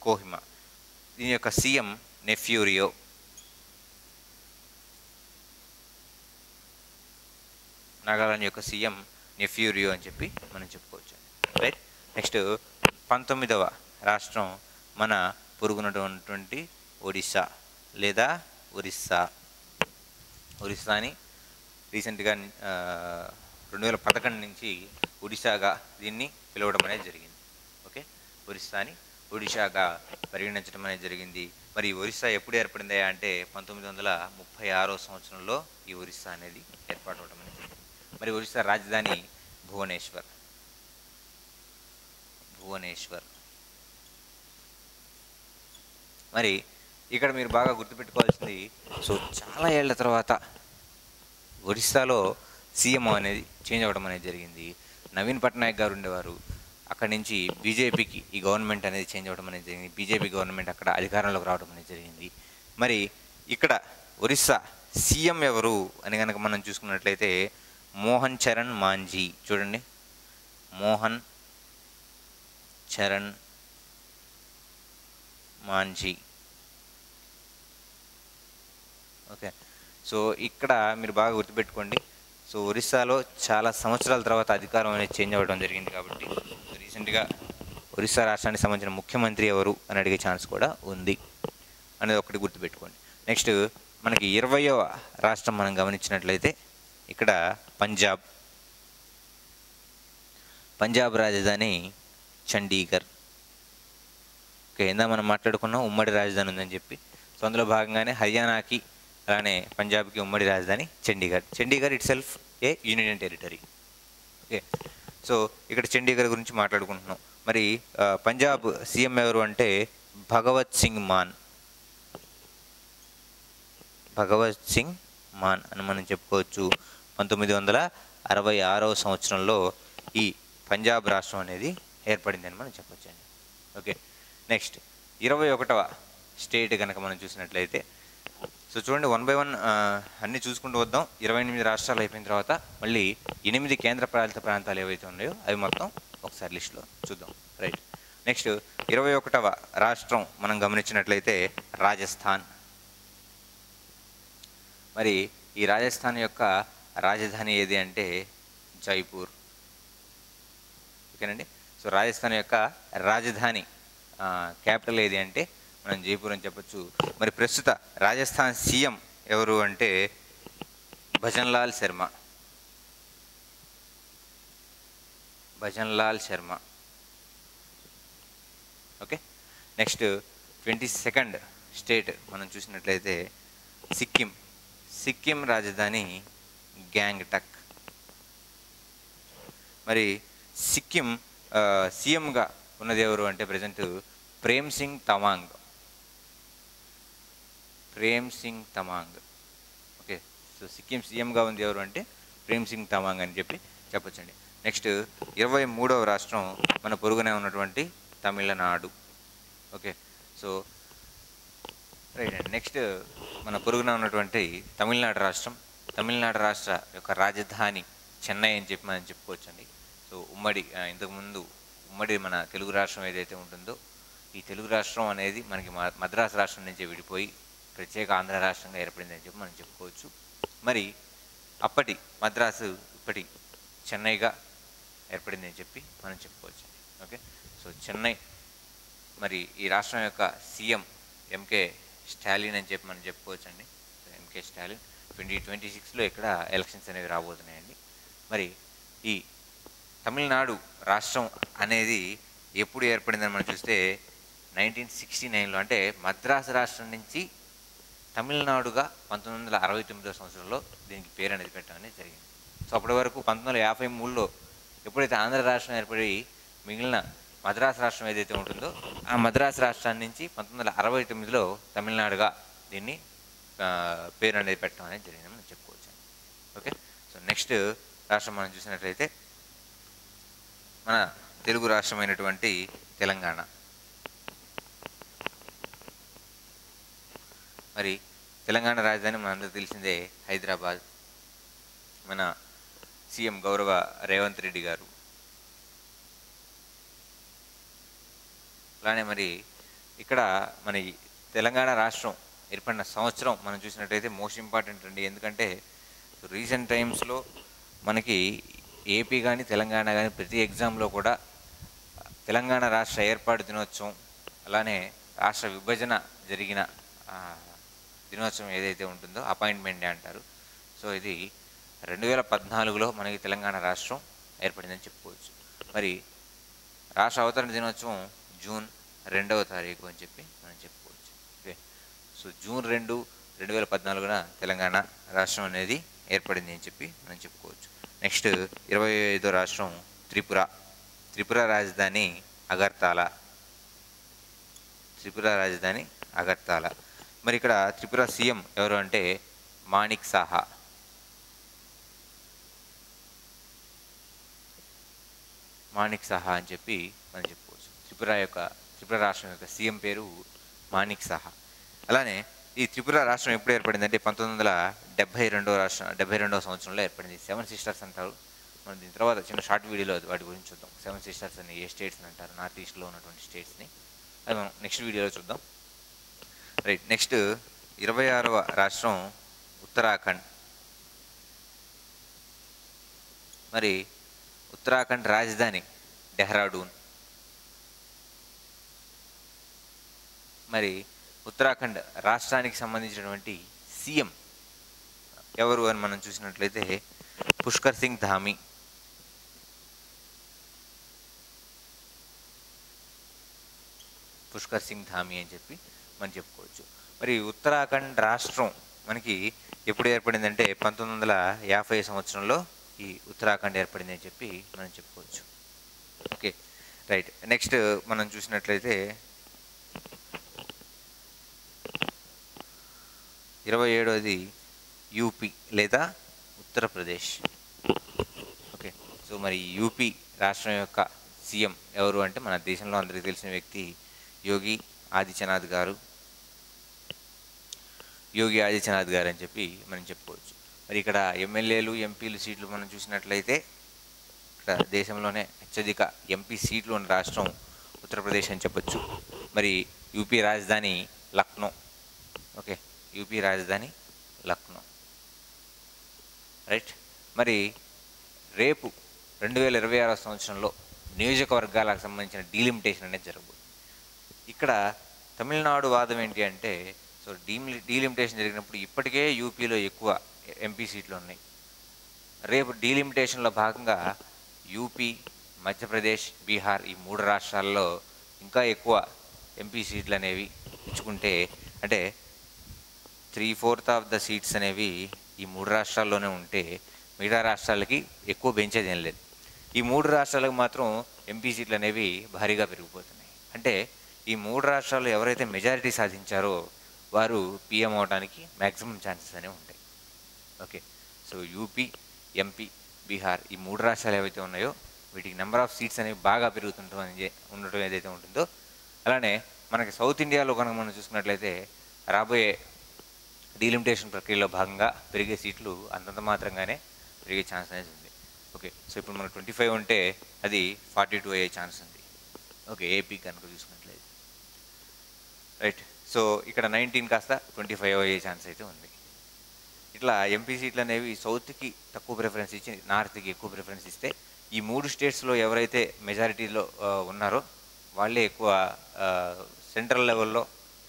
కోహిమా. దీని యొక్క సీఎం నెఫ్యూరియో. నాగాలాండ్ యొక్క సీఎం నెఫ్యూరియో అని చెప్పి మనం చెప్పుకోవచ్చు. రైట్. నెక్స్ట్ 19వ రాష్ట్రం మన పొరుగునటువంటి ఒడిస్సా లేదా ఒరిస్సా. ఒరిస్సాని రీసెంట్గా 2011 నుంచి ఒడిశాగా దీన్ని పిలవడం అనేది జరిగింది. ఓకే, ఒరిస్సాని ఒడిశాగా పరిగణించడం అనేది జరిగింది. మరి ఒరిస్సా ఎప్పుడు ఏర్పడిందా అంటే 1936వ సంవత్సరంలో ఈ ఒరిస్సా అనేది ఏర్పాటవడం అనేది జరిగింది. మరి ఒరిస్సా రాజధాని భువనేశ్వర్. మరి ఇక్కడ మీరు బాగా గుర్తుపెట్టుకోవాల్సింది, సో చాలా ఏళ్ల తర్వాత ఒరిస్సాలో సీఎం అనేది చేంజ్ అవ్వడం అనేది జరిగింది. నవీన్ పట్నాయక్ గారు ఉండేవారు. అక్కడి నుంచి బీజేపీకి ఈ గవర్నమెంట్ అనేది చేంజ్ అవ్వడం అనేది జరిగింది. బీజేపీ గవర్నమెంట్ అక్కడ అధికారంలోకి రావడం అనేది జరిగింది. మరి ఇక్కడ ఒరిస్సా సీఎం ఎవరు అని కనుక మనం చూసుకున్నట్లయితే మోహన్ చరణ్ మాంఝీ. చూడండి, మోహన్ చరణ్ మాంఝీ. ఓకే, సో ఇక్కడ మీరు బాగా గుర్తుపెట్టుకోండి. సో ఒరిస్సాలో చాలా సంవత్సరాల తర్వాత అధికారం అనేది చేంజ్ అవ్వడం జరిగింది. కాబట్టి రీసెంట్గా ఒరిస్సా రాష్ట్రానికి సంబంధించిన ముఖ్యమంత్రి ఎవరు అని అడిగే ఛాన్స్ కూడా ఉంది అనేది ఒకటి గుర్తుపెట్టుకోండి. నెక్స్ట్ మనకి 20వ రాష్ట్రం మనం గమనించినట్లయితే ఇక్కడ పంజాబ్ రాజధాని చండీగఢ్. ఓకే, ఇందా మనం మాట్లాడుకున్నాం ఉమ్మడి రాజధాని ఉందని చెప్పి. సో అందులో భాగంగానే హర్యానాకి అలానే పంజాబ్కి ఉమ్మడి రాజధాని Chandigarh. Chandigarh it self A union territory. Okay, so ఇక్కడ చండీగఢ్ గురించి మాట్లాడుకుంటున్నాం. మరి పంజాబ్ సీఎం ఎవరు అంటే భగవత్ సింగ్ మాన్ అని మనం చెప్పుకోవచ్చు. 1966వ సంవత్సరంలో ఈ పంజాబ్ రాష్ట్రం అనేది ఏర్పడిందని మనం చెప్పొచ్చండి. ఓకే, నెక్స్ట్ 21వ స్టేట్ కనుక మనం చూసినట్లయితే, సో చూడండి 1 by 1 అన్నీ చూసుకుంటూ వద్దాం. 28 రాష్ట్రాలు అయిపోయిన తర్వాత మళ్ళీ 8 కేంద్ర పాలిత ప్రాంతాలు ఏవైతే ఉన్నాయో అవి మొత్తం ఒకసారి లిస్టులో చూద్దాం. రైట్. నెక్స్ట్ 21వ రాష్ట్రం మనం గమనించినట్లయితే రాజస్థాన్. మరి ఈ రాజస్థాన్ యొక్క రాజధాని ఏది అంటే జైపూర్. ఓకేనండి. సో రాజస్థాన్ యొక్క రాజధాని క్యాపిటల్ ఏది అంటే మనం జైపూర్ అని చెప్పొచ్చు. మరి ప్రస్తుత రాజస్థాన్ సీఎం ఎవరు అంటే Bhajan Lal Sharma. Okay, next 22nd state మనం చూసినట్లయితే సిక్కిం రాజధాని గ్యాంగ్టక్. మరి సిక్కిం సీఎంగా ఉన్నది ఎవరు అంటే present Prem Singh Tamang. Okay, so Sikkim సీఎంగా ఉంది ఎవరు అంటే ప్రేమ్ సింగ్ తమాంగ్ అని చెప్పి చెప్పొచ్చండి. నెక్స్ట్ 23వ రాష్ట్రం మన పొరుగునే ఉన్నటువంటి తమిళనాడు. ఓకే, సో రైట్ అండి. నెక్స్ట్ మన పొరుగున ఉన్నటువంటి తమిళనాడు రాష్ట్ర యొక్క రాజధాని చెన్నై అని చెప్పి మనం చెప్పుకోవచ్చండి. సో ఇంతకుముందు ఉమ్మడి మన తెలుగు రాష్ట్రం ఏదైతే ఉంటుందో ఈ తెలుగు రాష్ట్రం అనేది మనకి మద్రాసు రాష్ట్రం నుంచి విడిపోయి ప్రత్యేక ఆంధ్ర రాష్ట్రంగా ఏర్పడిందని చెప్పి మనం చెప్పుకోవచ్చు. మరి అప్పటి మద్రాసు ఇప్పటి చెన్నైగా ఏర్పడింది అని చెప్పి మనం చెప్పుకోవచ్చు. Okay, so Chennai. మరి ఈ రాష్ట్రం యొక్క సీఎం ఎంకే స్టాలిన్ అని చెప్పి మనం చెప్పుకోవచ్చండి. ఎంకే స్టాలిన్ 2026లో ఇక్కడ ఎలక్షన్స్ అనేవి రాబోతున్నాయండి. మరి ఈ తమిళనాడు రాష్ట్రం అనేది ఎప్పుడు ఏర్పడిందని మనం చూస్తే 1969లో, అంటే మద్రాసు రాష్ట్రం నుంచి తమిళనాడుగా 1969వ సంవత్సరంలో దీనికి పేరు అనేది పెట్టడం అనేది జరిగింది. సో అప్పటి వరకు 1953లో ఎప్పుడైతే ఆంధ్ర రాష్ట్రం ఏర్పడి మిగిలిన మద్రాసు రాష్ట్రం ఏదైతే ఉంటుందో ఆ మద్రాసు రాష్ట్రాన్ని నుంచి 1969లో తమిళనాడుగా దీన్ని పేరు అనేది పెట్టడం అనేది జరిగిందని మనం చెప్పుకోవచ్చు. ఓకే, సో నెక్స్ట్ రాష్ట్రం మనం చూసినట్లయితే మన తెలుగు రాష్ట్రమైనటువంటి తెలంగాణ. మరి తెలంగాణ రాజధాని మనందరూ తెలిసిందే హైదరాబాద్. మన సీఎం గౌరవ రేవంత్ రెడ్డి గారు. అలానే మరి ఇక్కడ మన తెలంగాణ రాష్ట్రం ఏర్పడిన సంవత్సరం మనం చూసినట్టయితే మోస్ట్ ఇంపార్టెంట్ అండి. ఎందుకంటే రీసెంట్ టైమ్స్లో మనకి ఏపీ కానీ తెలంగాణ కానీ ప్రతి ఎగ్జామ్లో కూడా తెలంగాణ రాష్ట్ర ఏర్పాటు దినోత్సవం, అలానే రాష్ట్ర విభజన జరిగిన దినోత్సవం ఏదైతే ఉంటుందో అపాయింట్మెంట్ డే అంటారు. సో ఇది 2014లో మనకి తెలంగాణ రాష్ట్రం ఏర్పడిందని చెప్పుకోవచ్చు. మరి రాష్ట్ర అవతరణ దినోత్సవం జూన్ 2వ తారీఖు అని చెప్పి మనం చెప్పుకోవచ్చు. ఓకే, సో జూన్ 2, 2014న తెలంగాణ రాష్ట్రం అనేది ఏర్పడింది అని చెప్పి మనం చెప్పుకోవచ్చు. నెక్స్ట్ 25వ రాష్ట్రం త్రిపుర. త్రిపుర రాజధాని అగర్తాల. త్రిపుర రాజధాని అగర్తాల. మరి ఇక్కడ త్రిపుర సీఎం ఎవరు అంటే మాణిక్ సాహా. మాణిక్ సాహా అని చెప్పి మనం చెప్పుకోవచ్చు. త్రిపుర రాష్ట్రం యొక్క సీఎం పేరు మాణిక్ సాహా. అలానే ఈ త్రిపుర రాష్ట్రం ఎప్పుడు ఏర్పడిందంటే 1972వ సంవత్సరంలో ఏర్పడింది. 7 సిస్టర్స్ అంటారు. మనం దీని తర్వాత చిన్న షార్ట్ వీడియోలో వాటి గురించి చూద్దాం. 7 సిస్టర్స్ అని ఏ స్టేట్స్ని అంటారు, నార్త్ ఈస్ట్లో ఉన్నటువంటి స్టేట్స్ని, అది మనం నెక్స్ట్ వీడియోలో చూద్దాం. రైట్, నెక్స్ట్ 26వ రాష్ట్రం ఉత్తరాఖండ్. మరి ఉత్తరాఖండ్ రాజధాని డెహ్రాడూన్. మరి ఉత్తరాఖండ్ రాష్ట్రానికి సంబంధించినటువంటి సీఎం ఎవరు అని మనం చూసినట్లయితే పుష్కర్ సింగ్ ధామీ. పుష్కర్ సింగ్ ధామీ అని చెప్పి మనం చెప్పుకోవచ్చు. మరి ఉత్తరాఖండ్ రాష్ట్రం మనకి ఎప్పుడు ఏర్పడిందంటే 1950 సంవత్సరంలో ఈ ఉత్తరాఖండ్ ఏర్పడింది అని చెప్పి మనం చెప్పుకోవచ్చు. ఓకే, రైట్, నెక్స్ట్ మనం చూసినట్లయితే 27వది యూపీ లేదా ఉత్తరప్రదేశ్. ఓకే, సో మరి యూపీ రాష్ట్రం యొక్క సీఎం ఎవరు అంటే మన దేశంలో అందరికీ తెలిసిన వ్యక్తి యోగి ఆదిత్యనాథ్ గారు. యోగి ఆదిత్యనాథ్ గారు అని చెప్పి మనం చెప్పుకోవచ్చు. మరి ఇక్కడ ఎమ్మెల్యేలు ఎంపీలు సీట్లు మనం చూసినట్లయితే ఇక్కడ దేశంలోనే అత్యధిక ఎంపీ సీట్లు ఉన్న రాష్ట్రం ఉత్తరప్రదేశ్ అని చెప్పొచ్చు. మరి యూపీ రాజధాని లక్నో. ఓకే, యూపీ రాజధాని లక్నో. రైట్, మరి రేపు 2026వ సంవత్సరంలో నియోజకవర్గాలకు సంబంధించిన డీలిమిటేషన్ అనేది జరగబోతుంది. ఇక్కడ తమిళనాడు వాదం ఏంటి అంటే, సో డీలిమిటేషన్ జరిగినప్పుడు ఇప్పటికే యూపీలో ఎక్కువ ఎంపీ సీట్లు ఉన్నాయి. రేపు డీలిమిటేషన్లో భాగంగా యూపీ, మధ్యప్రదేశ్, బీహార్ ఈ 3 రాష్ట్రాల్లో ఇంకా ఎక్కువ ఎంపీ సీట్లు అనేవి ఇచ్చుకుంటే, అంటే 3/4 ఆఫ్ ద సీట్స్ అనేవి ఈ 3 రాష్ట్రాల్లోనే ఉంటే మిగతా రాష్ట్రాలకి ఎక్కువ పెంచేది ఏం లేదు. ఈ 3 రాష్ట్రాలకు మాత్రం ఎంపీ సీట్లు అనేవి భారీగా పెరిగిపోతున్నాయి. అంటే ఈ 3 రాష్ట్రాల్లో ఎవరైతే మెజారిటీ సాధించారో వారు పీఎం అవడానికి మ్యాక్సిమం ఛాన్సెస్ అనేవి ఉంటాయి. Okay, so UP, MP, Bihar ఈ 3 రాష్ట్రాలు ఏవైతే ఉన్నాయో వీటికి నెంబర్ ఆఫ్ సీట్స్ అనేవి బాగా ఉండటం ఏదైతే ఉంటుందో, అలానే మనకి సౌత్ ఇండియాలో కనుక మనం చూసుకున్నట్లయితే రాబోయే డీలిమిటేషన్ ప్రక్రియలో భాగంగా పెరిగే సీట్లు అంతంత మాత్రంగానే పెరిగే ఛాన్స్ అనేది ఉంది. ఓకే, సో ఇప్పుడు మనకు 25 ఉంటే అది 42 అయ్యే ఛాన్స్ ఉంది. ఓకే, ఏపీ కనుక చూసుకున్నట్లయితే. రైట్, సో ఇక్కడ 19 కాస్త 25 అయ్యే ఛాన్స్ అయితే ఉంది. ఇట్లా ఎంపీ సీట్లు అనేవి సౌత్కి తక్కువ ప్రిఫరెన్స్ ఇచ్చి నార్త్కి ఎక్కువ ప్రిఫరెన్స్ ఇస్తే ఈ 3 స్టేట్స్లో ఎవరైతే మెజారిటీలో ఉన్నారో వాళ్ళే ఎక్కువ సెంట్రల్ లెవెల్లో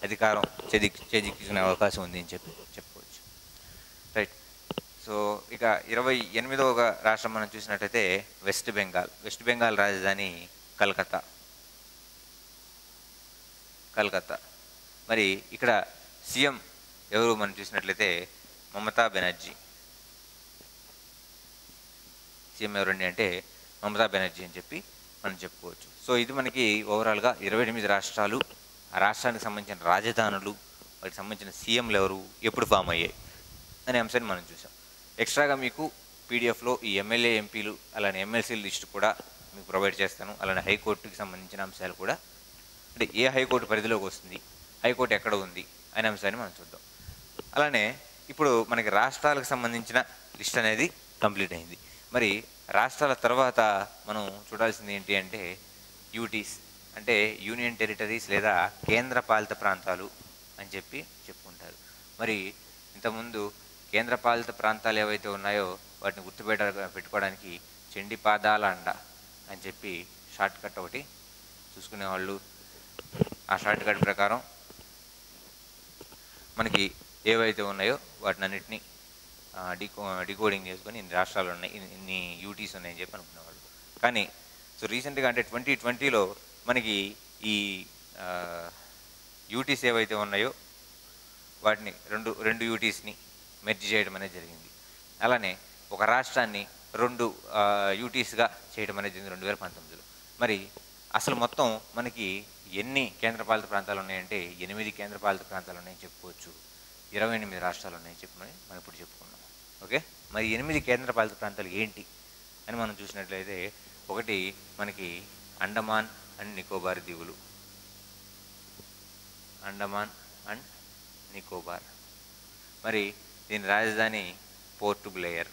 అధికారం చేజిక్కించుకునే అవకాశం ఉంది అని చెప్పి చెప్పుకోవచ్చు. రైట్, సో సో ఇక 28వ రాష్ట్రం మనం చూసినట్టయితే వెస్ట్ బెంగాల్. వెస్ట్ బెంగాల్ రాజధాని కలకత్తా. మరి ఇక్కడ సీఎం ఎవరు మనం చూసినట్లయితే మమతా బెనర్జీ. సీఎం ఎవరండి అంటే మమతా బెనర్జీ అని చెప్పి మనం చెప్పుకోవచ్చు. సో ఇది మనకి ఓవరాల్గా 28 రాష్ట్రాలు, ఆ రాష్ట్రానికి సంబంధించిన రాజధానులు, వాటికి సంబంధించిన సీఎంలు ఎవరు, ఎప్పుడు ఫామ్ అయ్యాయి అనే అంశాన్ని మనం చూసాం. ఎక్స్ట్రాగా మీకు పీడిఎఫ్లో ఈ ఎమ్మెల్యే, ఎంపీలు అలానే ఎమ్మెల్సీ లిస్ట్ కూడా మీకు ప్రొవైడ్ చేస్తాను. అలానే హైకోర్టుకి సంబంధించిన అంశాలు కూడా, అంటే ఏ హైకోర్టు పరిధిలోకి వస్తుంది, హైకోర్టు ఎక్కడ ఉంది అనే అంశాన్ని మనం చూద్దాం. అలానే ఇప్పుడు మనకి రాష్ట్రాలకు సంబంధించిన లిస్ట్ అనేది కంప్లీట్ అయింది. మరి రాష్ట్రాల తర్వాత మనం చూడాల్సింది ఏంటి అంటే యూటీస్, అంటే యూనియన్ టెరిటరీస్ లేదా కేంద్ర పాలిత ప్రాంతాలు అని చెప్పి చెప్పుకుంటారు. మరి ఇంతకుముందు కేంద్ర పాలిత ప్రాంతాలు ఏవైతే ఉన్నాయో వాటిని పెట్టుకోవడానికి చండిపాదాల అండ అని చెప్పి షార్ట్ కట్ ఒకటి చూసుకునేవాళ్ళు. ఆ షార్ట్ కట్ ప్రకారం మనకి ఏవైతే ఉన్నాయో వాటిని అన్నిటినీ డికోడింగ్ చేసుకొని ఇన్ని రాష్ట్రాలు ఉన్నాయి, ఇన్ని యూటీస్ ఉన్నాయని చెప్పి అనుకునేవాళ్ళు. కానీ సో రీసెంట్గా అంటే 2020లో మనకి ఈ యూటీస్ ఏవైతే ఉన్నాయో వాటిని రెండు యూటీస్ని మెర్జ్ చేయడం అనేది జరిగింది. అలానే ఒక రాష్ట్రాన్ని 2 యూటీస్గా చేయడం అనేది జరిగింది 2019లో. మరి అసలు మొత్తం మనకి ఎన్ని కేంద్రపాలిత ప్రాంతాలు ఉన్నాయంటే 8 కేంద్రపాలిత ప్రాంతాలు ఉన్నాయని చెప్పుకోవచ్చు. 28 రాష్ట్రాలు ఉన్నాయని చెప్పి మనం ఇప్పుడు చెప్పుకున్నాం. ఓకే, మరి 8 కేంద్రపాలిత ప్రాంతాలు ఏంటి అని మనం చూసినట్లయితే, ఒకటి మనకి అండమాన్ అండ్ నికోబార్ దీవులు. అండమాన్ అండ్ నికోబార్. మరి దీని రాజధాని port Blair.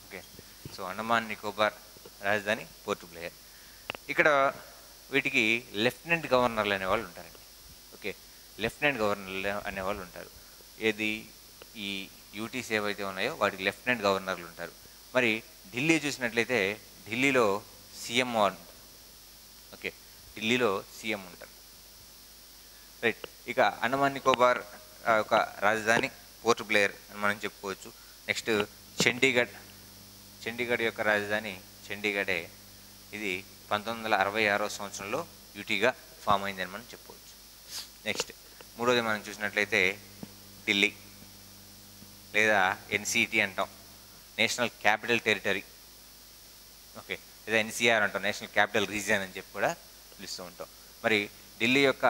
Okay, so Andaman Nicobar రాజధాని పోర్ట్ బ్లేయర్. ఇక్కడ వీటికి లెఫ్టినెంట్ గవర్నర్లు అనేవాళ్ళు ఉంటారండి. ఓకే, లెఫ్టినెంట్ గవర్నర్లు అనేవాళ్ళు ఉంటారు. ఏది ఈ యూటీస్ ఏవైతే ఉన్నాయో వాటికి లెఫ్టినెంట్ గవర్నర్లు ఉంటారు. మరి ఢిల్లీ చూసినట్లయితే ఢిల్లీలో సీఎం ఉంటారు. ఓకే, ఢిల్లీలో సీఎం ఉంటారు. రైట్, ఇక అండమాన్ నికోబార్ ఒక రాజధాని పోర్ట్ బ్లేయర్ అని మనం చెప్పుకోవచ్చు. నెక్స్ట్ చండీగఢ్ యొక్క రాజధాని చండీగఢే. ఇది 1966వ సంవత్సరంలో యూటీగా ఫామ్ అయిందని మనం చెప్పుకోవచ్చు. నెక్స్ట్ మూడోది మనం చూసినట్లయితే ఢిల్లీ లేదా ఎన్సిటి అంటాం, నేషనల్ క్యాపిటల్ టెరిటరీ. ఓకే, లేదా ఎన్సిఆర్ అంటాం, నేషనల్ క్యాపిటల్ రీజియన్ అని చెప్పి కూడా పిలుస్తూ ఉంటాం. మరి ఢిల్లీ యొక్క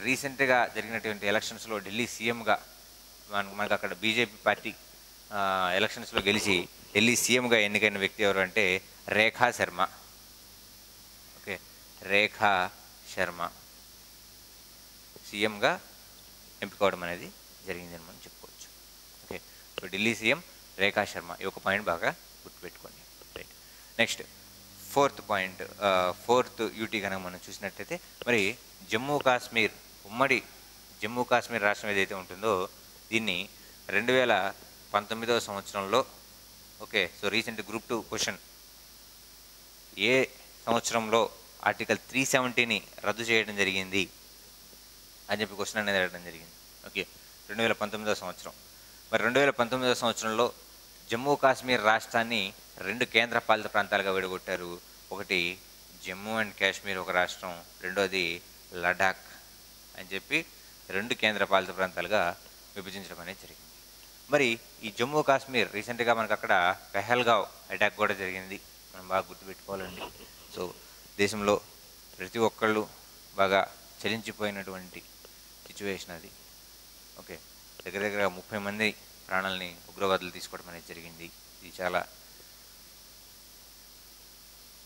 రీసెంట్గా జరిగినటువంటి ఎలక్షన్స్లో ఢిల్లీ సీఎంగా మనకు అక్కడ బీజేపీ పార్టీ ఎలక్షన్స్లో గెలిచి ఢిల్లీ సీఎంగా ఎన్నికైన వ్యక్తి ఎవరు అంటే రేఖా శర్మ. ఓకే, రేఖా శర్మ సీఎంగా ఎంపికవడం అనేది జరిగిందని మనం చెప్పుకోవచ్చు. ఓకే, సో ఢిల్లీ సీఎం రేఖా శర్మ. ఈ ఒక పాయింట్ బాగా గుర్తుపెట్టుకోండి. రైట్, నెక్స్ట్ ఫోర్త్ యూటీ కనుక మనం చూసినట్టయితే మరి జమ్మూ కాశ్మీర్, ఉమ్మడి జమ్మూ కాశ్మీర్ రాష్ట్రం ఏదైతే ఉంటుందో దీన్ని 2019వ సంవత్సరంలో, okay, so recent group 2 question, ఏ సంవత్సరంలో ఆర్టికల్ 370ని రద్దు చేయడం జరిగింది అని చెప్పి క్వశ్చన్ అనేది అడగడం జరిగింది. ఓకే, 2019వ సంవత్సరం. మరి 2019వ సంవత్సరంలో జమ్మూ కాశ్మీర్ రాష్ట్రాన్ని 2 కేంద్ర పాలిత ప్రాంతాలుగా విడగొట్టారు. ఒకటి జమ్మూ అండ్ కాశ్మీర్ ఒక రాష్ట్రం, రెండోది లడాక్ అని చెప్పి 2 కేంద్ర పాలిత ప్రాంతాలుగా విభజించడం అనేది జరిగింది. మరి ఈ జమ్మూ కాశ్మీర్ రీసెంట్గా మనకు అక్కడ పెహల్గావ్ అటాక్ కూడా జరిగింది, మనం బాగా గుర్తుపెట్టుకోవాలండి. సో దేశంలో ప్రతి ఒక్కళ్ళు బాగా చలించిపోయినటువంటి సిచ్యువేషన్ అది. ఓకే, దగ్గర 30 మంది ప్రాణాలని ఉగ్రవాదులు తీసుకోవడం అనేది జరిగింది. ఇది చాలా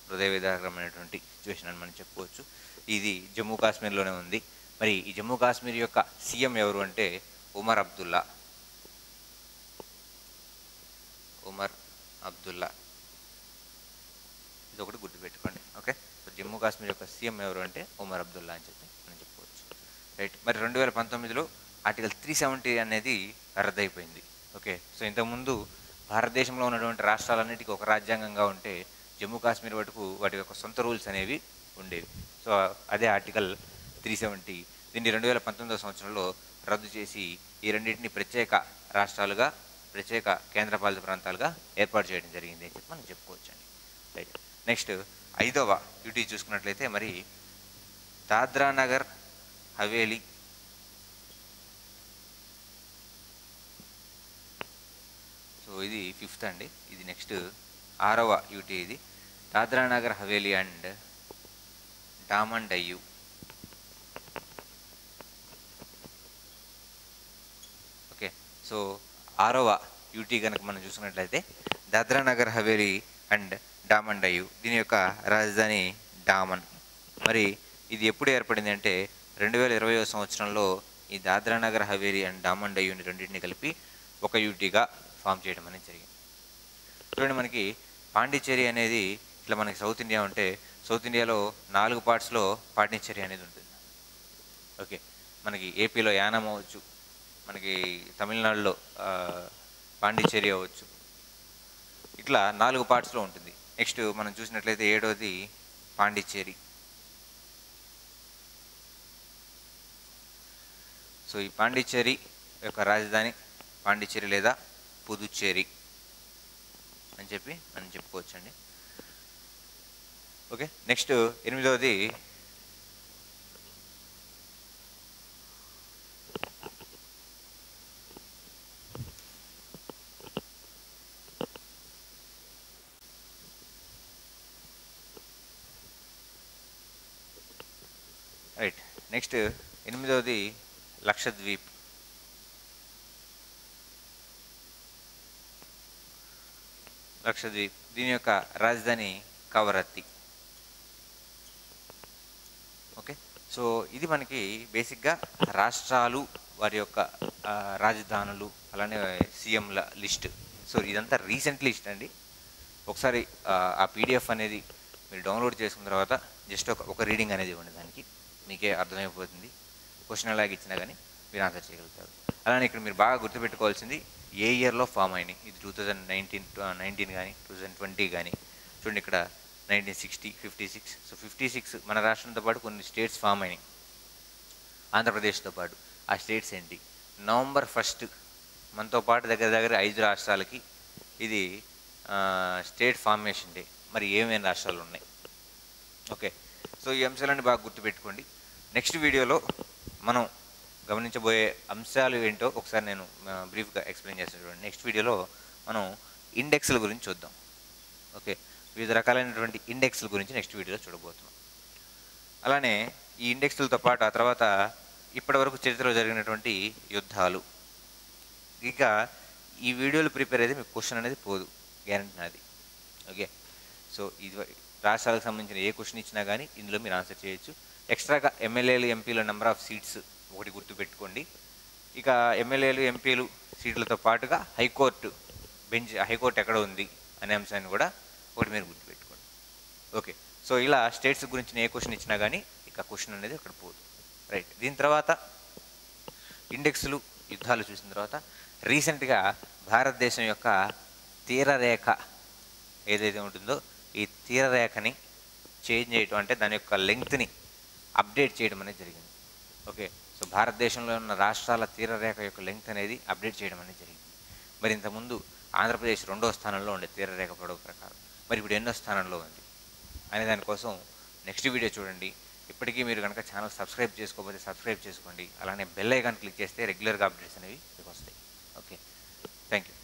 హృదయ విదారకమైనటువంటి సిచ్యువేషన్ అని మనం చెప్పుకోవచ్చు. ఇది జమ్మూ కాశ్మీర్లోనే ఉంది. మరి ఈ జమ్మూ కాశ్మీర్ యొక్క సీఎం ఎవరు అంటే ఉమర్ అబ్దుల్లా. ఇది ఒకటి గుర్తుపెట్టుకోండి. ఓకే, సో జమ్మూ కాశ్మీర్ యొక్క సీఎం ఎవరు అంటే ఉమర్ అబ్దుల్లా అని చెప్పి మనం చెప్పుకోవచ్చు. రైట్, మరి 2019లో ఆర్టికల్ 370 అనేది రద్దయిపోయింది. ఓకే, సో ఇంతకుముందు భారతదేశంలో ఉన్నటువంటి రాష్ట్రాలన్నిటికీ ఒక రాజ్యాంగంగా ఉంటే జమ్మూ కాశ్మీర్ వరకు వాటి యొక్క సొంత రూల్స్ అనేవి ఉండేవి. సో అదే ఆర్టికల్ 370. దీన్ని 2019వ సంవత్సరంలో రద్దు చేసి ఈ రెండింటిని ప్రత్యేక రాష్ట్రాలుగా, ప్రత్యేక కేంద్రపాలిత ప్రాంతాలుగా ఏర్పాటు చేయడం జరిగింది అని చెప్పి మనం చెప్పుకోవచ్చండి. రైట్. నెక్స్ట్ 5వ యూటీ చూసుకున్నట్లయితే మరి దాద్రా నగర్ హవేలీ సో ఇది 5th అండి. ఇది నెక్స్ట్ 6వ యూటీ. ఇది Dadra Nagar Haveli and Daman Diu. Okay, so 6వ యూటీ కనుక మనం చూసుకున్నట్లయితే దాద్రా నగర్ హవేలీ అండ్ డామన్ డయ్యూ, దీని యొక్క రాజధాని డామన్. మరి ఇది ఎప్పుడు ఏర్పడింది అంటే 2020వ సంవత్సరంలో ఈ దాద్రా నగర్ హవేలీ అండ్ డామన్ డయ్యూని రెండింటిని కలిపి ఒక యూటీగా ఫామ్ చేయడం అనేది జరిగింది. చూడండి, మనకి పాండిచ్చేరి అనేది ఇట్లా మనకి సౌత్ ఇండియా ఉంటే సౌత్ ఇండియాలో 4 పార్ట్స్లో పాండిచ్చేరి అనేది ఉంటుంది. ఓకే, మనకి ఏపీలో యానం అవ్వచ్చు, మనకి తమిళనాడులో పాండిచ్చేరి అవ్వచ్చు, ఇట్లా 4 పార్ట్స్లో ఉంటుంది. నెక్స్ట్ మనం చూసినట్లయితే 7వది పాండిచ్చేరి. సో ఈ పాండిచ్చేరి యొక్క రాజధాని పాండిచ్చేరి లేదా పుదుచ్చేరి అని చెప్పి మనం చెప్పుకోవచ్చండి. ఓకే, నెక్స్ట్ 8వది రైట్. నెక్స్ట్ 8వది లక్షద్వీప్. లక్షద్వీప్, దీని యొక్క రాజధాని కవరత్తి. ఓకే, సో ఇది మనకి బేసిక్గా రాష్ట్రాలు, వారి యొక్క రాజధానులు, అలానే సీఎంల లిస్ట్. సో ఇదంతా రీసెంట్ లిస్ట్ అండి. ఒకసారి ఆ పీడిఎఫ్ అనేది మీరు డౌన్లోడ్ చేసుకున్న తర్వాత జస్ట్ ఒక రీడింగ్ అనేది ఇవ్వండి, దానికి మీకే అర్థమైపోతుంది. క్వశ్చన్ ఎలాగ ఇచ్చినా కానీ మీరు ఆన్సర్ చేయగలుగుతారు. అలానే ఇక్కడ మీరు బాగా గుర్తుపెట్టుకోవాల్సింది ఏ ఇయర్లో ఫామ్ అయినాయి. ఇది 2019 కానీ 2020 కానీ. చూడండి, ఇక్కడ 1960, 56. సో 56 మన రాష్ట్రంతో పాటు కొన్ని స్టేట్స్ ఫామ్ అయినాయి ఆంధ్రప్రదేశ్తో పాటు. ఆ స్టేట్స్ ఏంటి? నవంబర్ 1 మనతో పాటు దగ్గర దగ్గర 5 రాష్ట్రాలకి ఇది స్టేట్ ఫార్మేషన్ డే. మరి ఏమేమి రాష్ట్రాలు ఉన్నాయి? ఓకే, సో ఈ అంశాలన్నీ బాగా గుర్తుపెట్టుకోండి. నెక్స్ట్ వీడియోలో మనం గమనించబోయే అంశాలు ఏంటో ఒకసారి నేను బ్రీఫ్గా ఎక్స్ప్లెయిన్ చేస్తాను. చూడండి, నెక్స్ట్ వీడియోలో మనం ఇండెక్స్ల గురించి చూద్దాం. ఓకే, వివిధ రకాలైనటువంటి ఇండెక్స్ల గురించి నెక్స్ట్ వీడియోలో చూడబోతున్నాం. అలానే ఈ ఇండెక్స్లతో పాటు ఆ తర్వాత ఇప్పటివరకు చరిత్రలో జరిగినటువంటి యుద్ధాలు. ఇక ఈ వీడియోలు ప్రిపేర్ అయితే మీకు క్వశ్చన్ అనేది పోదు, గ్యారెంటీ నాది. ఓకే, సో ఇది రాష్ట్రాలకు సంబంధించిన ఏ క్వశ్చన్ ఇచ్చినా కానీ ఇందులో మీరు ఆన్సర్ చేయొచ్చు. ఎక్స్ట్రాగా ఎమ్మెల్యేలు, ఎంపీల నెంబర్ ఆఫ్ సీట్స్ ఒకటి గుర్తుపెట్టుకోండి. ఇక ఎమ్మెల్యేలు, ఎంపీలు సీట్లతో పాటుగా హైకోర్టు హైకోర్టు ఎక్కడ ఉంది అనే అంశాన్ని కూడా ఒకటి మీరు గుర్తుపెట్టుకోండి. ఓకే, సో ఇలా స్టేట్స్ గురించి ఏ క్వశ్చన్ ఇచ్చినా కానీ ఇక క్వశ్చన్ అనేది అక్కడ పోదు. రైట్. దీని తర్వాత ఇండెక్స్లు, యుద్ధాలు చూసిన తర్వాత రీసెంట్గా భారతదేశం యొక్క తీరరేఖ ఏదైతే ఉంటుందో ఈ తీరరేఖని చేంజ్ చేయటం, అంటే దాని యొక్క లెంగ్త్ని అప్డేట్ చేయడం అనేది జరిగింది. ఓకే, సో భారతదేశంలో ఉన్న రాష్ట్రాల తీరరేఖ యొక్క లెంగ్త్ అనేది అప్డేట్ చేయడం అనేది జరిగింది. మరి ఇంతకుముందు ఆంధ్రప్రదేశ్ 2వ స్థానంలో ఉండే తీరరేఖ పొడవు ప్రకారం, మరి ఇప్పుడు ఎన్నో స్థానంలో ఉంది అనే దానికోసం నెక్స్ట్ వీడియో చూడండి. ఇప్పటికీ మీరు కనుక ఛానల్ సబ్స్క్రైబ్ చేసుకోకపోతే సబ్స్క్రైబ్ చేసుకోండి. అలానే బెల్ ఐకాన్ క్లిక్ చేస్తే రెగ్యులర్గా అప్డేట్స్ అనేవి మీకు వస్తాయి. Okay, thank you.